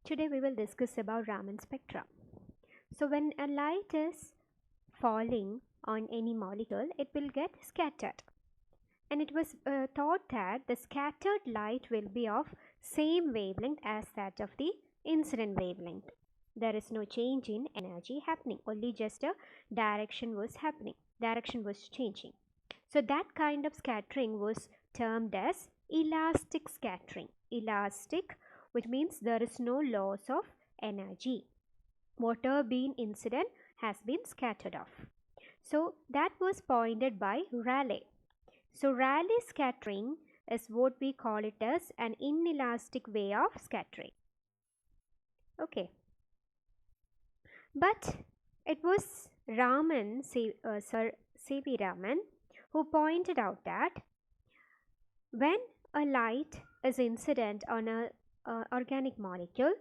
Today we will discuss about Raman spectra. So when a light is falling on any molecule, it will get scattered. And it was thought that the scattered light will be of same wavelength as that of the incident wavelength. There is no change in energy happening, only just a direction was happening. Direction was changing. So that kind of scattering was termed as elastic scattering. Elastic, which means there is no loss of energy. Whatever been incident has been scattered off. So that was pointed by Rayleigh. So Rayleigh scattering is what we call it as an inelastic way of scattering. Okay. But it was Sir C.V. Raman, who pointed out that when a light is incident on a organic molecule,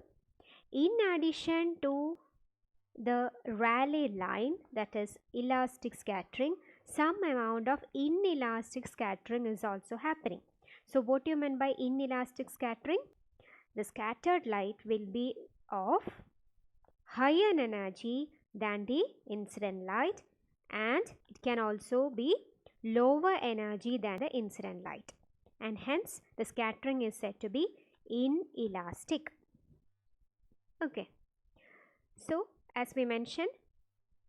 in addition to the Rayleigh line, that is elastic scattering, some amount of inelastic scattering is also happening. So what do you mean by inelastic scattering? The scattered light will be of higher energy than the incident light, and it can also be lower energy than the incident light, and hence the scattering is said to be inelastic. Okay, so as we mentioned,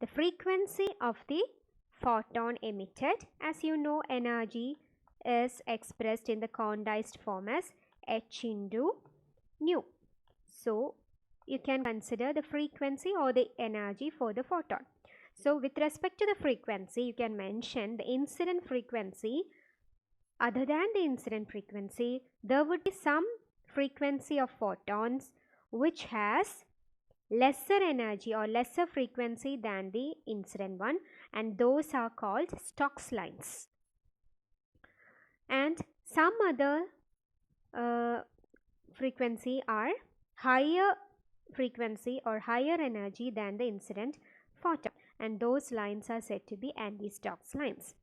the frequency of the photon emitted, as you know, energy is expressed in the condensed form as h into nu. So you can consider the frequency or the energy for the photon. So with respect to the frequency, you can mention the incident frequency. Other than the incident frequency, there would be some frequency of photons which has lesser energy or lesser frequency than the incident one, and those are called Stokes lines. And some other frequency are higher frequency or higher energy than the incident photon, and those lines are said to be anti-Stokes lines,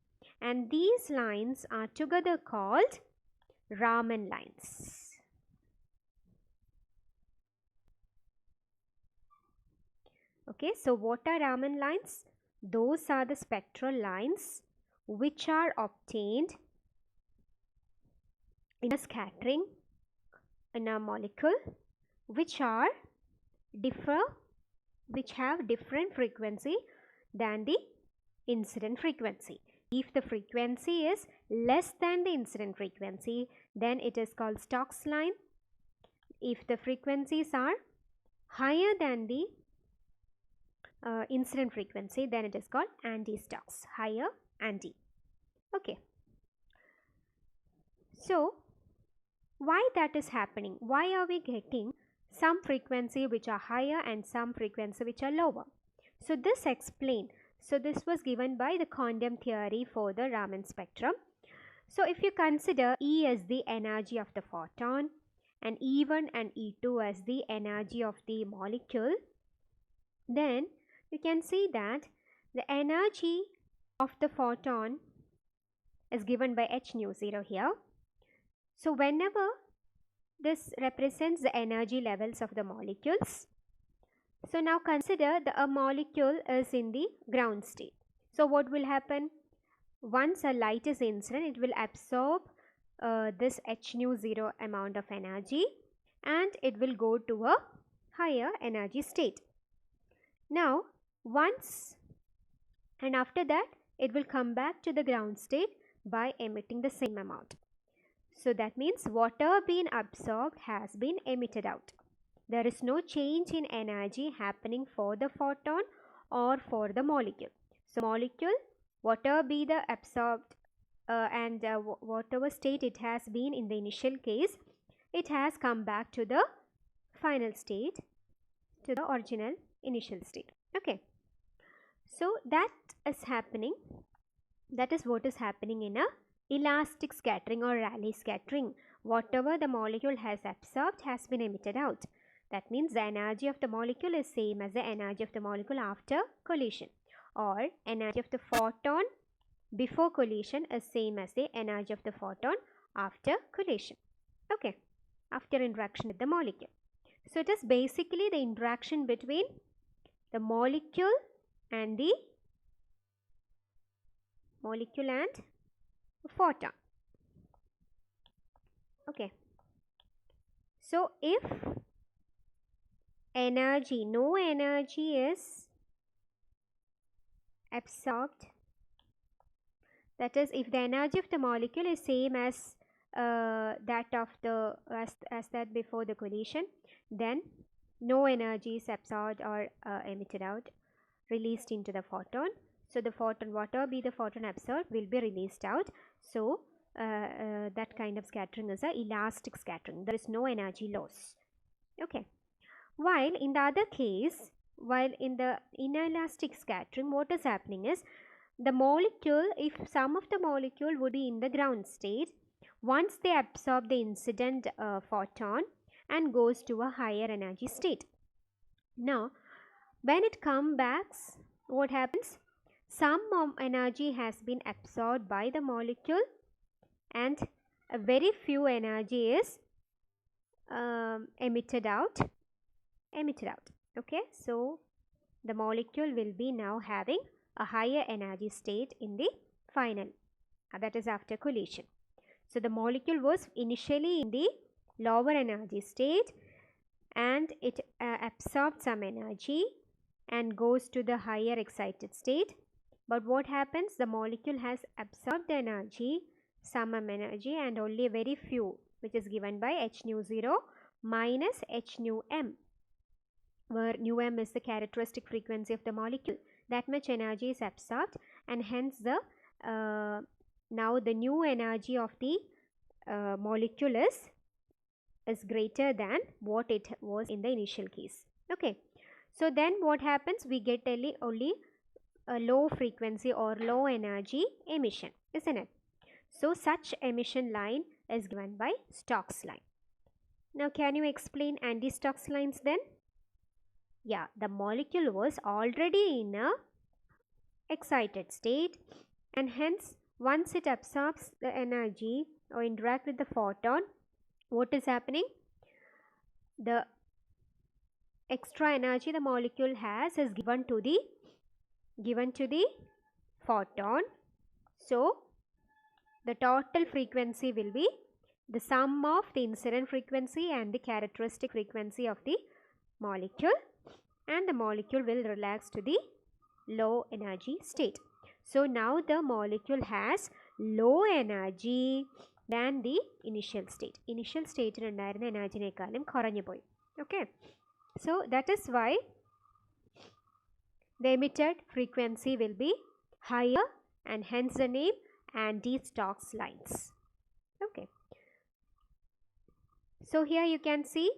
and these lines are together called Raman lines. Okay, so what are Raman lines? Those are the spectral lines which are obtained in a scattering in a molecule which have different frequency than the incident frequency. If the frequency is less than the incident frequency, then it is called Stokes line. If the frequencies are higher than the incident frequency, then it is called anti-Stokes, higher anti. Okay. So why that is happening? Why are we getting some frequency which are higher and some frequency which are lower? So this explained. So this was given by the quantum theory for the Raman spectrum. So if you consider E as the energy of the photon and E1 and E2 as the energy of the molecule, then you can see that the energy of the photon is given by h nu 0 here. So whenever this represents the energy levels of the molecules. So now consider a molecule is in the ground state. So what will happen? Once a light is incident, it will absorb this h nu 0 amount of energy, and it will go to a higher energy state. Now once and after that, it will come back to the ground state by emitting the same amount. So that means whatever been absorbed has been emitted out. There is no change in energy happening for the photon or for the molecule. So molecule, whatever be the absorbed and whatever state it has been in the initial case, it has come back to the final state, to the original initial state. Okay. So that is happening. That is what is happening in a elastic scattering or Rayleigh scattering. Whatever the molecule has absorbed has been emitted out. That means the energy of the molecule is same as the energy of the molecule after collision, or energy of the photon before collision is same as the energy of the photon after collision. Okay, after interaction with the molecule. So it is basically the interaction between the molecule and the photon. Okay. So if no energy is absorbed, that is, if the energy of the molecule is same as that of the as that before the collision, then no energy is absorbed or emitted out, released into the photon. So the photon, whatever be the photon absorbed, will be released out. So that kind of scattering is a elastic scattering. There is no energy loss. Okay. While in the other case, while in the inelastic scattering, what is happening is the molecule, if some of the molecule would be in the ground state, once they absorb the incident photon and goes to a higher energy state. Now, when it comes back, what happens? Some energy has been absorbed by the molecule and a very few energy is emitted out. Okay, so the molecule will be now having a higher energy state in the final, that is after collision. So the molecule was initially in the lower energy state and it absorbed some energy and goes to the higher excited state. But what happens? The molecule has absorbed the energy, some energy, and only a very few, which is given by h nu 0 minus h nu m, where nu m is the characteristic frequency of the molecule. That much energy is absorbed, and hence the now the new energy of the molecule is greater than what it was in the initial case. Okay, so then what happens? We get only a low frequency or low energy emission, isn't it? So such emission line is given by Stokes line. Now can you explain anti-Stokes lines then? Yeah, the molecule was already in a excited state, and hence once it absorbs the energy or interact with the photon, what is happening? The extra energy the molecule has is given to the photon. So the total frequency will be the sum of the incident frequency and the characteristic frequency of the molecule, and the molecule will relax to the low energy state. So now the molecule has low energy than the initial state. Initial state il undarunna energy nekkalum koranju poi. Okay, so that is why the emitted frequency will be higher, and hence the name anti-Stokes lines. Okay, so here you can see,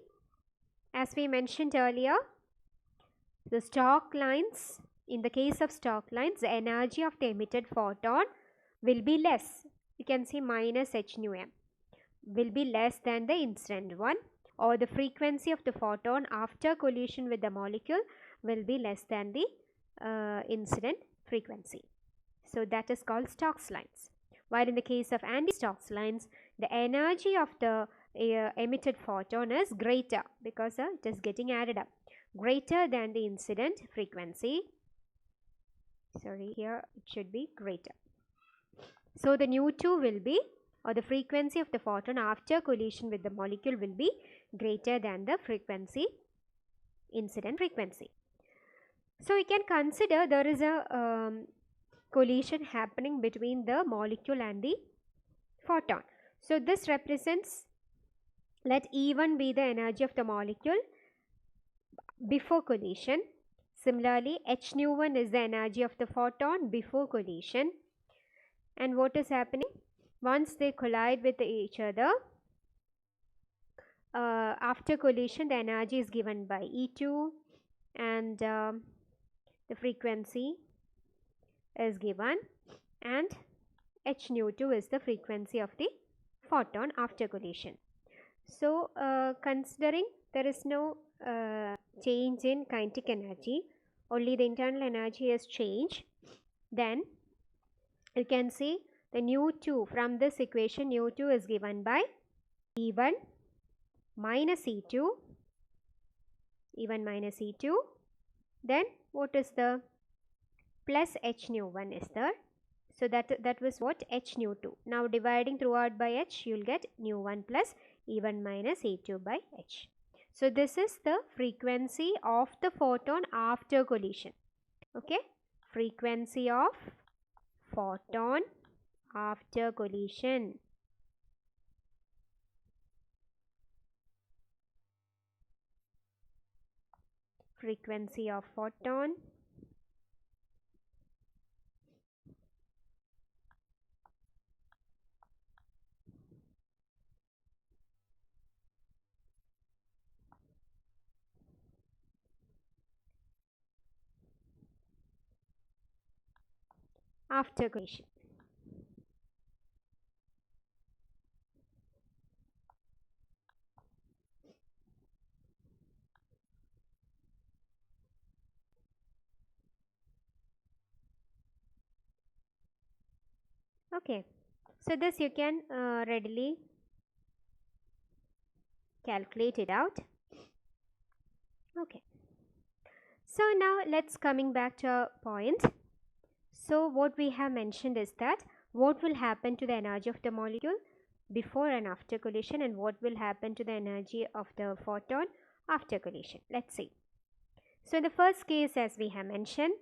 as we mentioned earlier, the Stokes lines, in the case of Stokes lines, the energy of the emitted photon will be less. You can see minus h nu m will be less than the incident one, or the frequency of the photon after collision with the molecule will be less than the incident frequency. So that is called Stokes lines. While in the case of anti-Stokes lines, the energy of the emitted photon is greater because it is getting added up, greater than the incident frequency. Sorry, here it should be greater. So the nu2 will be, or the frequency of the photon after collision with the molecule will be greater than the frequency, incident frequency. So we can consider there is a collision happening between the molecule and the photon. So this represents, let E1 be the energy of the molecule before collision. Similarly, h nu 1 is the energy of the photon before collision. And what is happening? Once they collide with each other, after collision, the energy is given by E2, and the frequency is given, and h nu 2 is the frequency of the photon after collision. So considering there is no change in kinetic energy, only the internal energy has changed, then you can see the nu2 from this equation. Nu2 is given by E1 minus E2 E1 minus E2. Then what is the plus H nu 1 is there. So that was what? H nu 2. Now dividing throughout by H, you will get nu 1 plus E1 minus E2 by H. So this is the frequency of the photon after collision. Okay, frequency of photon after collision. Frequency of photon after collision. Okay, so this you can readily calculate it out. Okay, so now let's coming back to our point. So what we have mentioned is that what will happen to the energy of the molecule before and after collision, and what will happen to the energy of the photon after collision. Let's see. So in the first case, as we have mentioned,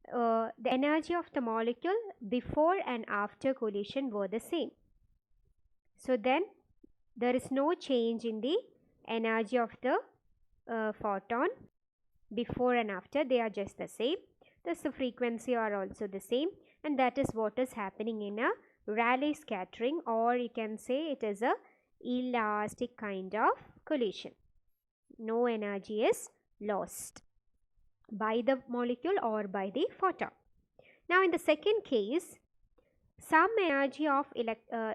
the energy of the molecule before and after collision were the same. So then there is no change in the energy of the photon before and after. They are just the same. Thus the frequency are also the same, and that is what is happening in a Rayleigh scattering, or you can say it is a elastic kind of collision. No energy is lost by the molecule or by the photon. Now in the second case, some energy of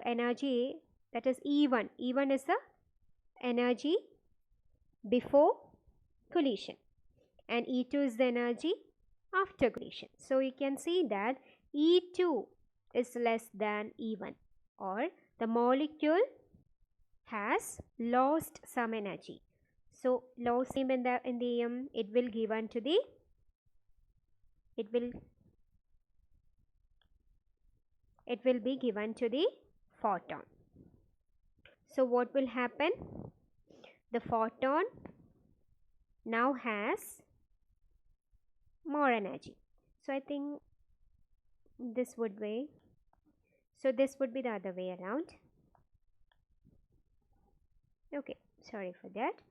energy, that is E1. E1 is the energy before collision, and E2 is the energy after collision. So you can see that E2 is less than E1, or the molecule has lost some energy. So lost in the it will given to the it will be given to the photon. So what will happen? The photon now has more energy. So I think this would be, so this would be the other way around. Okay, sorry for that.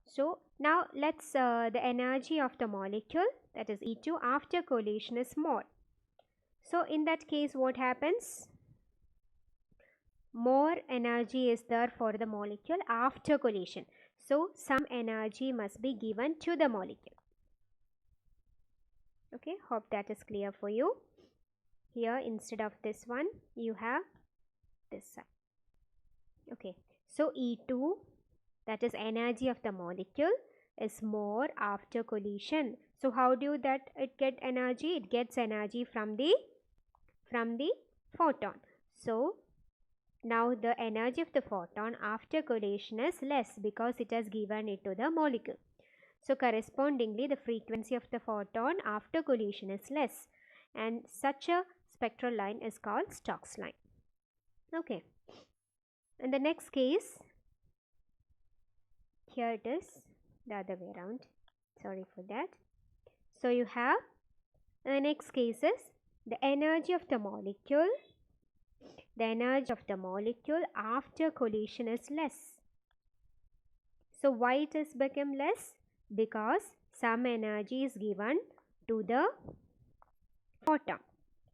So now let's the energy of the molecule, that is E2, after collision is more. So in that case, what happens? More energy is there for the molecule after collision. So some energy must be given to the molecule. Okay, hope that is clear for you. Here instead of this one, you have this side. Okay, so E2, that is energy of the molecule, is more after collision. So how do that it get energy? It gets energy from the photon. So now the energy of the photon after collision is less because it has given it to the molecule. So correspondingly, the frequency of the photon after collision is less, and such a spectral line is called Stokes line. Okay. In the next case, here it is the other way around. Sorry for that. So you have the next case is the energy of the molecule. The energy of the molecule after collision is less. So why it has become less? Because some energy is given to the photon.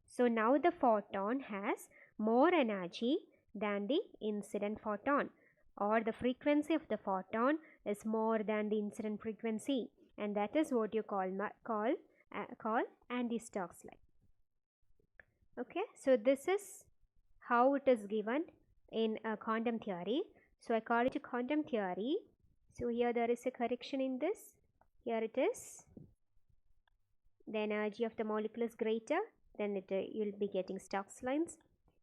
So now the photon has more energy than the incident photon, or the frequency of the photon is more than the incident frequency, and that is what you call anti-Stokes line. Okay, so this is how it is given in quantum theory. So according to quantum theory, so here there is a correction in this. Here it is. The energy of the molecule is greater, then you will be getting Stokes lines.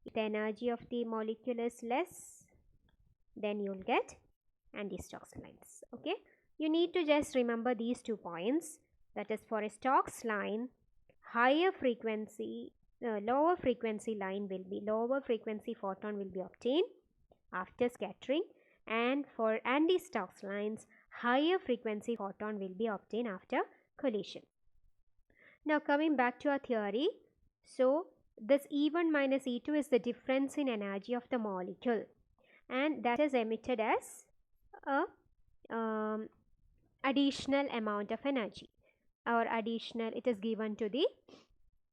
If the energy of the molecule is less, then you will get anti-Stokes lines. Okay. You need to just remember these 2 points. That is, for a Stokes line, lower frequency photon will be obtained after scattering, and for anti-Stokes lines, higher frequency photon will be obtained after collision. Now coming back to our theory, so this E1 minus E2 is the difference in energy of the molecule, and that is emitted as a additional amount of energy, or additional, it is given to the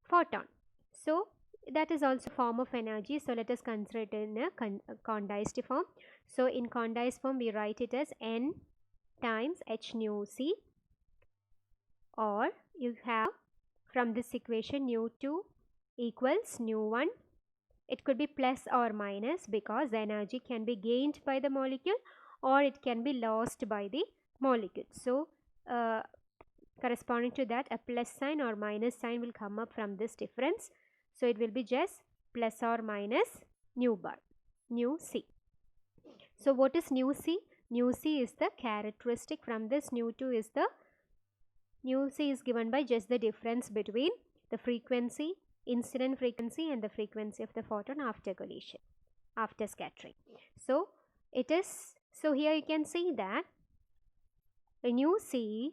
photon. So that is also a form of energy. So let us consider it in a condensed form. So in condensed form we write it as N times h nu c, or you have from this equation nu2 equals nu1. It could be plus or minus because the energy can be gained by the molecule or it can be lost by the molecule. So corresponding to that, a plus sign or minus sign will come up from this difference. So it will be just plus or minus nu bar, nu c. So what is nu c? Nu c is the characteristic. From this, nu2 is the, nu c is given by just the difference between the frequency, incident frequency, and the frequency of the photon after collision, after scattering. So it is, so here you can see that nu c,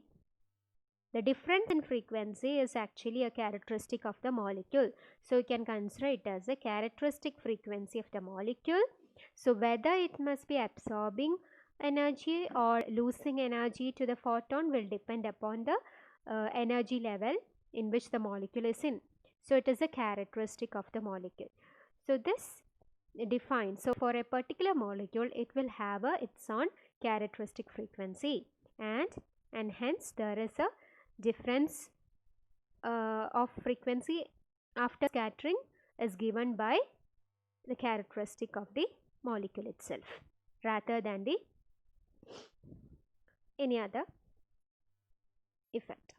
the difference in frequency is actually a characteristic of the molecule. So you can consider it as a characteristic frequency of the molecule. So whether it must be absorbing energy or losing energy to the photon will depend upon the energy level in which the molecule is in. So it is a characteristic of the molecule. So this defines, so for a particular molecule it will have its own characteristic frequency, and hence there is a difference of frequency after scattering is given by the characteristic of the molecule itself rather than the any other effect.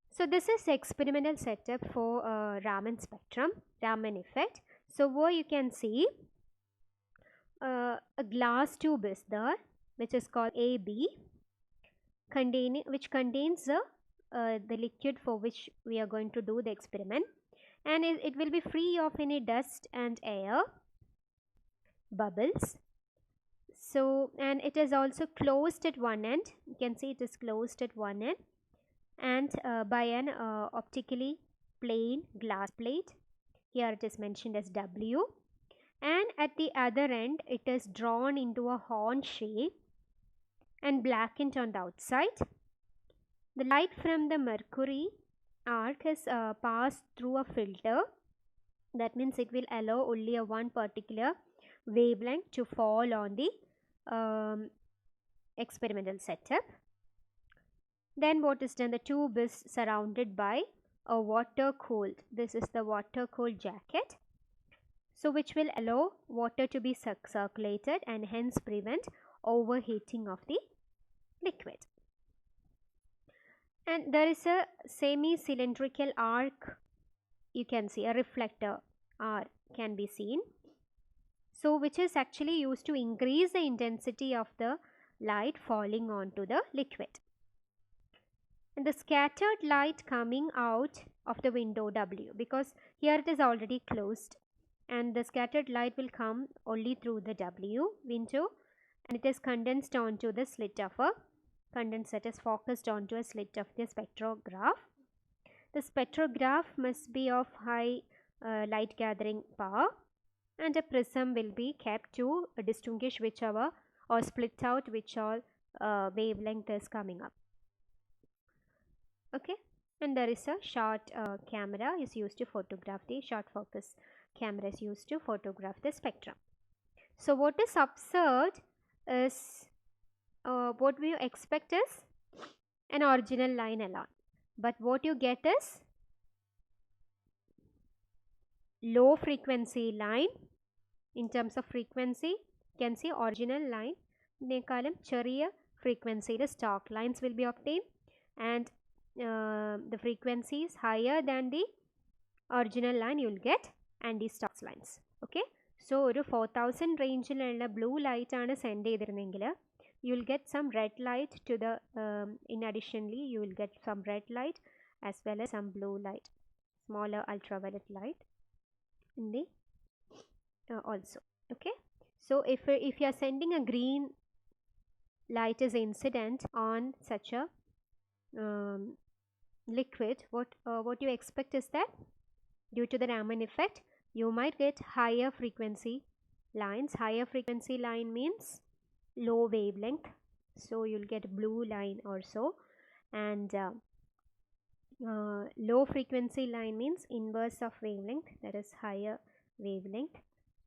So this is experimental setup for Raman spectrum, Raman effect. So where you can see a glass tube is there, which is called AB, which contains the liquid for which we are going to do the experiment, and it will be free of any dust and air bubbles. So, and it is also closed at one end. You can see it is closed at one end, and by an optically plain glass plate. Here it is mentioned as W, and at the other end it is drawn into a horn shape and blackened on the outside. The light from the mercury arc has passed through a filter. That means it will allow only a one particular wavelength to fall on the experimental setup. Then what is done? The tube is surrounded by a water cooled, this is the water cooled jacket, so which will allow water to be circulated and hence prevent overheating of the liquid. And there is a semi-cylindrical arc, you can see a reflector arc can be seen, so which is actually used to increase the intensity of the light falling onto the liquid. And the scattered light coming out of the window W, because here it is already closed, and the scattered light will come only through the W window, and it is condensed onto the slit of a condensate is focused onto a slit of the spectrograph. The spectrograph must be of high light gathering power, and a prism will be kept to distinguish whichever or split out which all wavelength is coming up. Okay, and there is a short camera is used to photograph the short focus camera is used to photograph the spectrum. So what is observed is what we expect is an original line alone, but what you get is low frequency line. In terms of frequency, you can see original line nekalam cheriya frequency Stokes lines will be obtained, and the frequency is higher than the original line, you will get anti-Stokes lines. Okay, so ഒരു 4000 റേഞ്ചിലുള്ള blue light ആണ് send ചെയ്തിരുന്നെങ്കിൽ you will get some red light to the in additionally you will get some red light as well as some blue light, smaller ultraviolet light in the also. Okay, so if you are sending a green light is incident on such a liquid, what you expect is that due to the Raman effect you might get higher frequency lines. Higher frequency line means low wavelength, so you'll get blue line also, and low frequency line means inverse of wavelength, that is higher wavelength,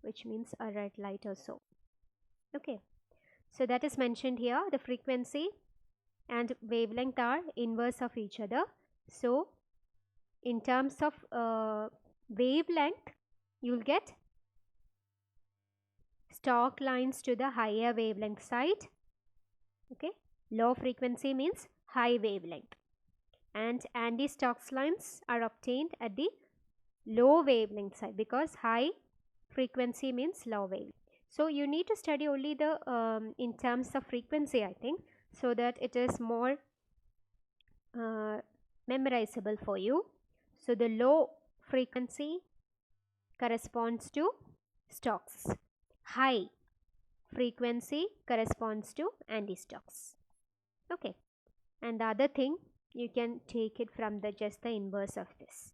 which means a red light or so. Okay, so that is mentioned here. The frequency and wavelength are inverse of each other. So in terms of wavelength, you will get Stark lines to the higher wavelength side. Okay, low frequency means high wavelength, and anti-Stark lines are obtained at the low wavelength side because high frequency means low wavelength. So you need to study only the in terms of frequency, I think, so that it is more memorizable for you. So the low frequency corresponds to Stokes. High frequency corresponds to anti-Stokes. Okay, and the other thing you can take it from the just the inverse of this.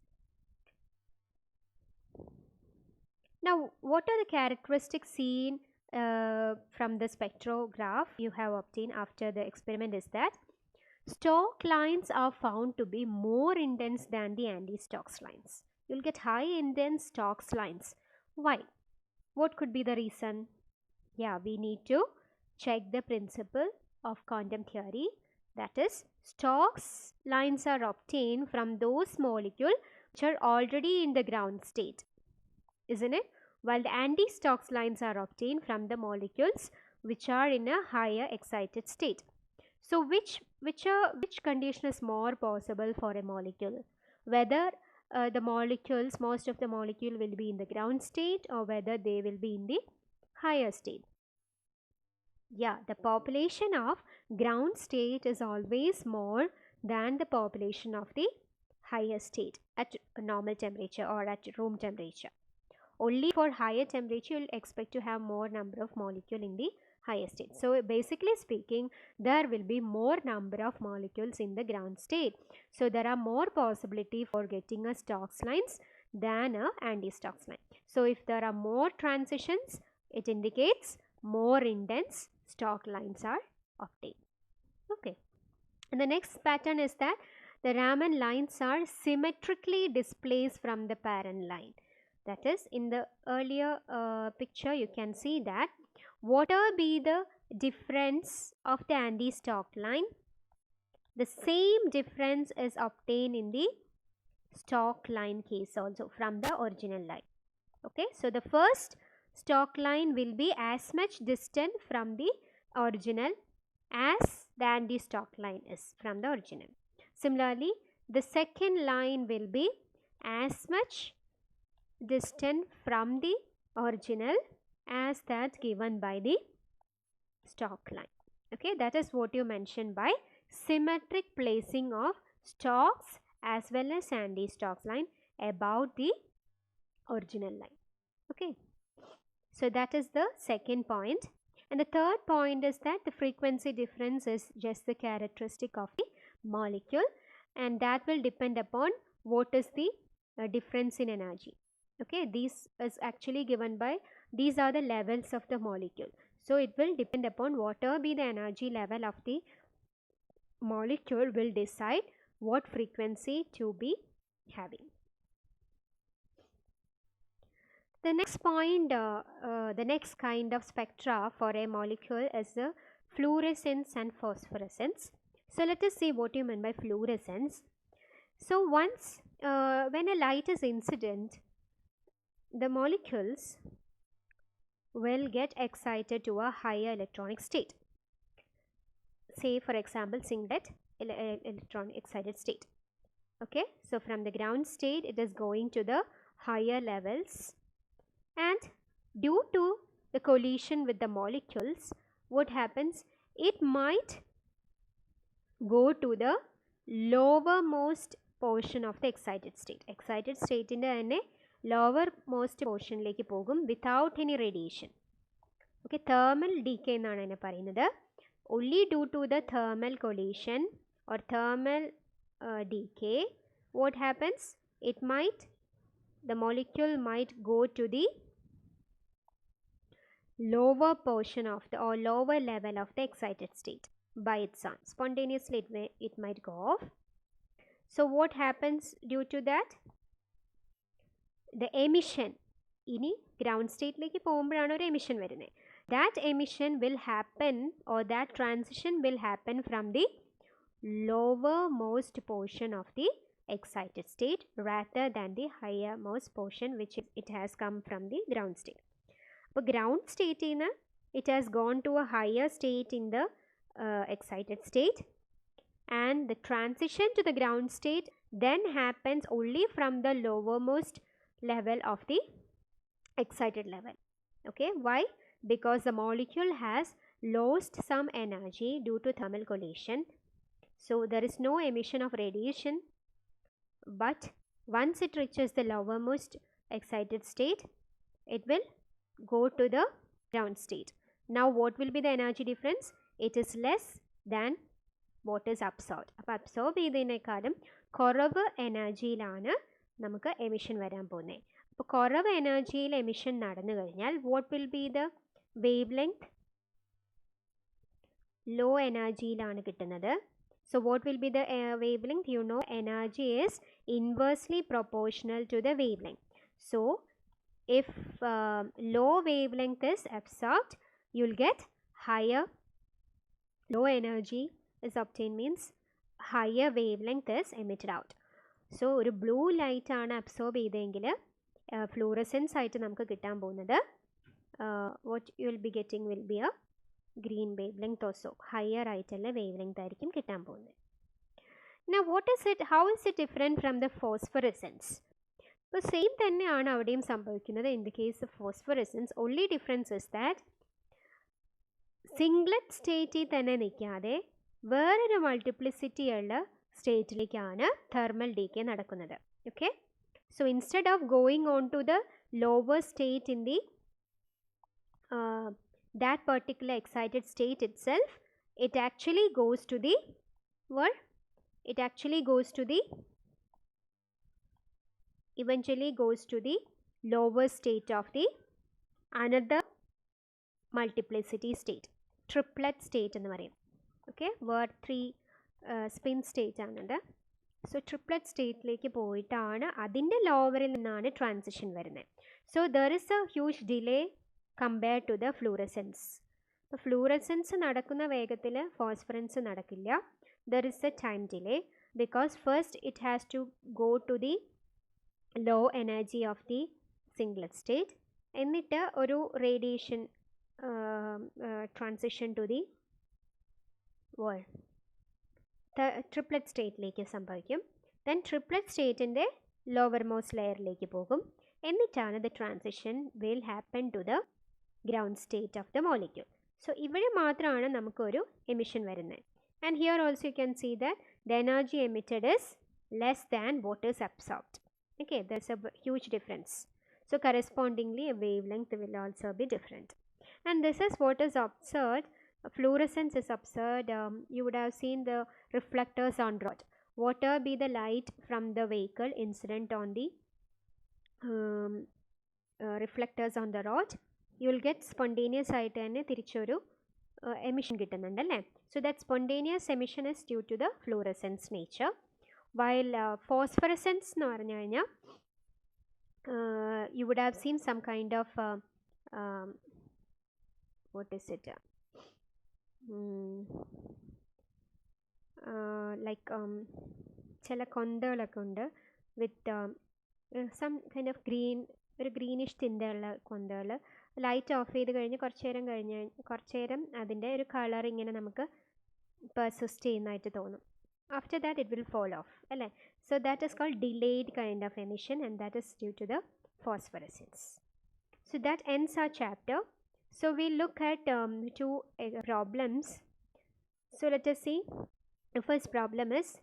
Now, what are the characteristics seen from the spectrograph you have obtained after the experiment is that Stark lines are found to be more intense than the anti-Stokes lines. You'll get high intense Stokes lines. Why? What could be the reason? Yeah, we need to check the principle of quantum theory. That is, Stokes lines are obtained from those molecules which are already in the ground state, isn't it? While the anti-Stokes lines are obtained from the molecules which are in a higher excited state. So which condition is more possible for a molecule? Whether the molecules, most of the molecule will be in the ground state or whether they will be in the higher state. Yeah, the population of ground state is always more than the population of the higher state at normal temperature or at room temperature. Only for higher temperature you will expect to have more number of molecule in the higher state. So basically speaking, there will be more number of molecules in the ground state. So there are more possibility for getting a Stokes lines than a anti-Stokes line. So if there are more transitions, it indicates more intense Stark lines are obtained. Okay. And the next pattern is that the Raman lines are symmetrically displaced from the parent line. That is, in the earlier picture you can see that whatever be the difference of the anti-Stark line, the same difference is obtained in the Stark line case also from the original line. Okay, so the first Stark line will be as much distant from the original as the anti-Stark line is from the original. Similarly, the second line will be as much distant from the original as that given by the Stark line. Okay, that is what you mentioned by symmetric placing of Stokes as well as anti-Stokes line about the original line. Okay, so that is the second point. And the third point is that the frequency difference is just the characteristic of the molecule, and that will depend upon what is the difference in energy. Okay, this is actually given by, these are the levels of the molecule. So it will depend upon whatever be the energy level of the molecule will decide what frequency to be having. The next point, the next kind of spectra for a molecule is the fluorescence and phosphorescence. So let us see what you mean by fluorescence. So once when a light is incident, the molecules will get excited to a higher electronic state. Say for example singlet electron excited state. Okay, so from the ground state it is going to the higher levels, and due to the collision with the molecules, what happens, it might go to the lowermost portion of the excited state. Excited state in the lowermost portion like pogum without any radiation. Okay, thermal decay ennaanu ene parayunnathu. Only due to the thermal collision or thermal decay, what happens? The molecule might go to the lower portion of the or lower level of the excited state by its own. Spontaneously it might go off. So what happens due to that? The emission ini ground state like പോകുമ്പോഴാണ് ഒരു emission വരുന്നത്. That emission will happen or that transition will happen from the lowermost portion of the excited state rather than the highermost portion which it has come from the ground state. So ground state it has gone to a higher state in the excited state, and the transition to the ground state then happens only from the lowermost level of the excited level. Okay, why? Because the molecule has lost some energy due to thermal collision. So there is no emission of radiation, but once it reaches the lowermost excited state, it will go to the ground state. Now what will be the energy difference? It is less than what is absorbed. അപ്പോൾ absorb ചെയ്തതിനേക്കാളും കുറവ് എനർജിയിലാണ് നമുക്ക് emission വരാൻ പോകുന്നത്. അപ്പോൾ കുറവ് എനർജിയിൽ emission നടന്നു കഴിഞ്ഞാൽ what will be the wavelength? Low എനർജിയിലാണ് കിട്ടുന്നത്. So what will be the wavelength? You know, energy is inversely proportional to the wavelength. So if low wavelength is absorbed, you'll get higher. Low energy is obtained means higher wavelength is emitted out. So ഒരു blue light ആണ് absorb ചെയ്തെങ്കിൽ fluorescence ആയിട്ട് നമുക്ക് കിട്ടാൻ പോകുന്നത് what you will be getting will be A green wave length also. Higher ആയിട്ടുള്ള wave length ആയിരിക്കും കിട്ടാൻ പോകുന്നത്. Now what is it? How is it different from the phosphorescence? അപ്പോൾ സെയിം തന്നെയാണ് അവിടെയും സംഭവിക്കുന്നത്. In the case of phosphorescence only difference is that singlet സ്റ്റേറ്റിൽ തന്നെ നിൽക്കാതെ വേറൊരു മൾട്ടിപ്ലിസിറ്റിയുള്ള സ്റ്റേറ്റിലേക്കാണ് തെർമൽ ഡീക്കേ നടക്കുന്നത്. Okay, so instead of going on to the lower state in the that particular excited state itself, it actually goes to the eventually goes to the lower state of the another multiplicity state, triplet state എന്ന് പറയും. Okay, word 3 spin state ആണത്. So triplet സ്റ്റേറ്റിലേക്ക് പോയിട്ടാണ് അതിൻ്റെ ലോവറിൽ നിന്നാണ് transition വരുന്നത്. So there is a huge delay compare to the fluorescence. ഇപ്പോൾ ഫ്ലൂറസെൻസ് നടക്കുന്ന വേഗത്തിൽ ഫോസ്ഫറൻസ് നടക്കില്ല. There is a time delay because first it has to go to the low energy of the singlet state, എന്നിട്ട് ഒരു radiation transition to the triplet സ്റ്റേറ്റിലേക്ക് സംഭവിക്കും. Then triplet സ്റ്റേറ്റിൻ്റെ lowermost ലെയറിലേക്ക് പോകും. എന്നിട്ടാണ് the transition will happen to the ground state of the molecule. So ഇവിടെ മാത്രമാണ് നമുക്കൊരു എമിഷൻ വരുന്നത്. And here also you can see that the energy emitted is less than what is absorbed. Okay, there's a huge difference. So correspondingly a wavelength will also be different. And this is what is observed. Fluorescence is observed. You would have seen the reflectors on rod. Whatever be the light from the vehicle incident on the reflectors on the rod, you will get spontaneous ആയിട്ട് തന്നെ തിരിച്ചൊരു emission കിട്ടുന്നുണ്ടല്ലേ. So that spontaneous emission is due to the fluorescence nature. While phosphorescence എന്ന് പറഞ്ഞു കഴിഞ്ഞാൽ you would have seen some kind of what is it like ചില കൊന്തകളൊക്കെ ഉണ്ട് with some kind of ഒരു greenish തിന്തയുള്ള കൊന്തകൾ. Light of ചെയ്ത് കഴിഞ്ഞ് കുറച്ച് നേരം അതിൻ്റെ ഒരു കളർ ഇങ്ങനെ നമുക്ക് പെർസിസ്റ്റ് ചെയ്യുന്നതായിട്ട് തോന്നും. After that it will fall off, അല്ലേ? So that is called delayed kind of emission, and that is due to the phosphorescence. So that ends our chapter. So we look at two problems So let us see. The first problem is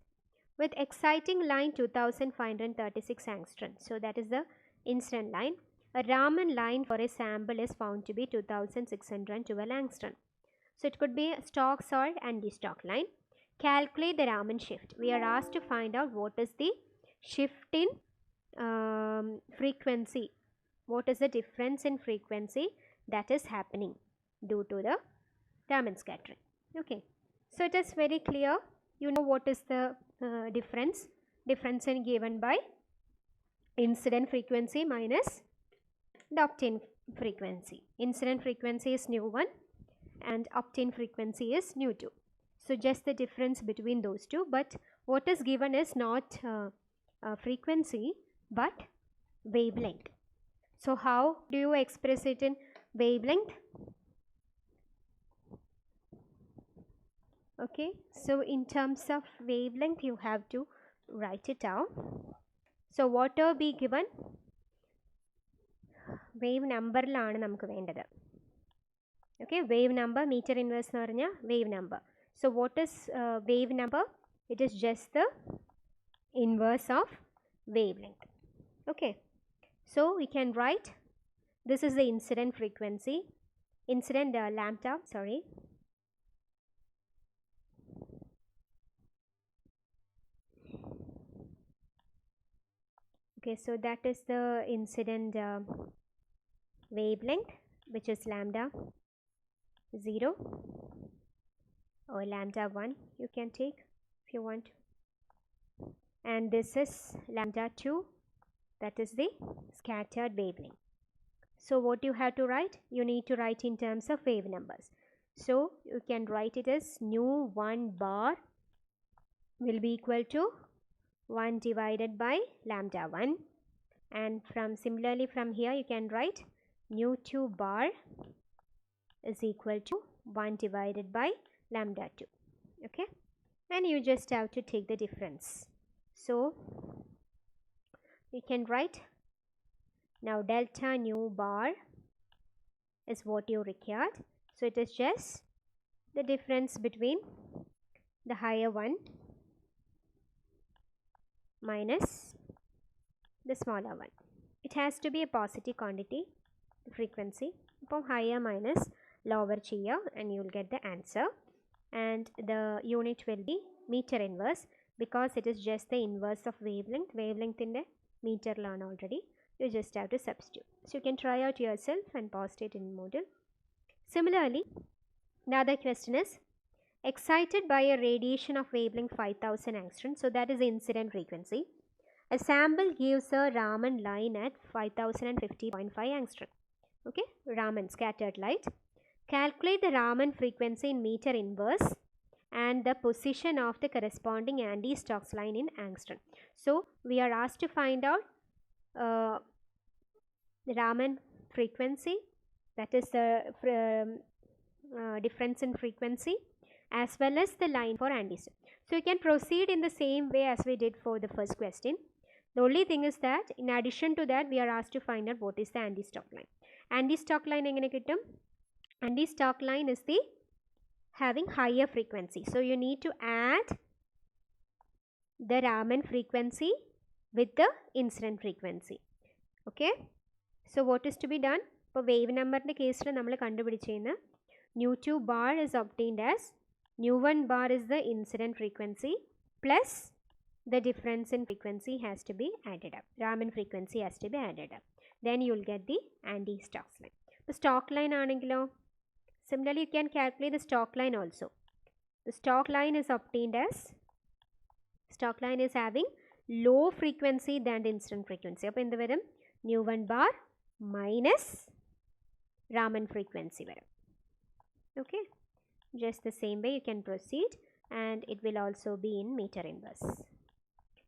with exciting line 2536 angstrom. So that is the incident line. A Raman line for a sample is found to be 2612 angstrom. So it could be a stock salt and the stock line. Calculate the Raman shift. We are asked to find out what is the shift in frequency. What is the difference in frequency that is happening due to the Raman scattering. Okay. So it is very clear. You know what is the difference. Difference in given by incident frequency minus the obtained frequency. Incident frequency is nu1 and obtained frequency is nu2. So just the difference between those two, but what is given is not frequency but wavelength. So how do you express it in wavelength? Okay, so in terms of wavelength you have to write it down. So what will be given? Wave number ലാണ് നമുക്ക് വേണ്ടത്. Okay, wave number, meter inverse എന്ന് പറഞ്ഞാൽ wave number. So what is wave number? It is just the inverse of wavelength. Okay, so we can write this is the incident frequency, incident lambda, sorry. Okay, so that is the incident wavelength, which is lambda 0 or lambda 1 you can take if you want. And this is lambda 2, that is the scattered wavelength. So what you have to write? You need to write in terms of wave numbers. So you can write it as nu1 bar will be equal to 1 divided by lambda 1, and similarly from here you can write nu2 bar is equal to 1 divided by lambda 2. Okay, and you just have to take the difference. So you can write now delta nu bar is what you required. So it is just the difference between the higher one minus the smaller one. It has to be a positive quantity, the frequency. From higher minus lower cheya and you will get the answer. And the unit will be meter inverse because it is just the inverse of wavelength. Wavelength in the meter learn already. You just have to substitute. So you can try out yourself and post it in Moodle. Similarly, the other question is excited by a radiation of wavelength 5000 angstrom. So that is the incident frequency. A sample gives a Raman line at 5050.5 angstrom. Okay, Raman scattered light. Calculate the Raman frequency in meter inverse and the position of the corresponding anti-Stokes line in angstrom. So we are asked to find out the Raman frequency, that is the difference in frequency, as well as the line for anti-Stokes. So you can proceed in the same way as we did for the first question. The only thing is that in addition to that we are asked to find out what is the anti-Stokes line. Anti-Stokes line engane kittum? Anti-Stokes line is the having higher frequency. So you need to add the Raman frequency with the incident frequency. Okay, so what is to be done? For wave number in the case nu2 bar is obtained as nu1 bar is the incident frequency plus the difference in frequency has to be added up. Raman frequency has to be added up. Then you will get the anti-Stokes line. The Stokes line aanengilo, similarly you can calculate the Stokes line also. The Stokes line is obtained as, Stokes line is having low frequency than the incident frequency. Appo endu varum nu1 bar minus Raman frequency varum. Okay, just the same way you can proceed, and it will also be in meter inverse.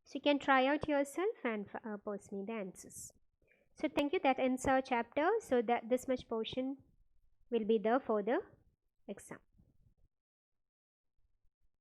So you can try out yourself and post me the answers. So thank you. That ends our chapter. So that this much portion will be there for the exam.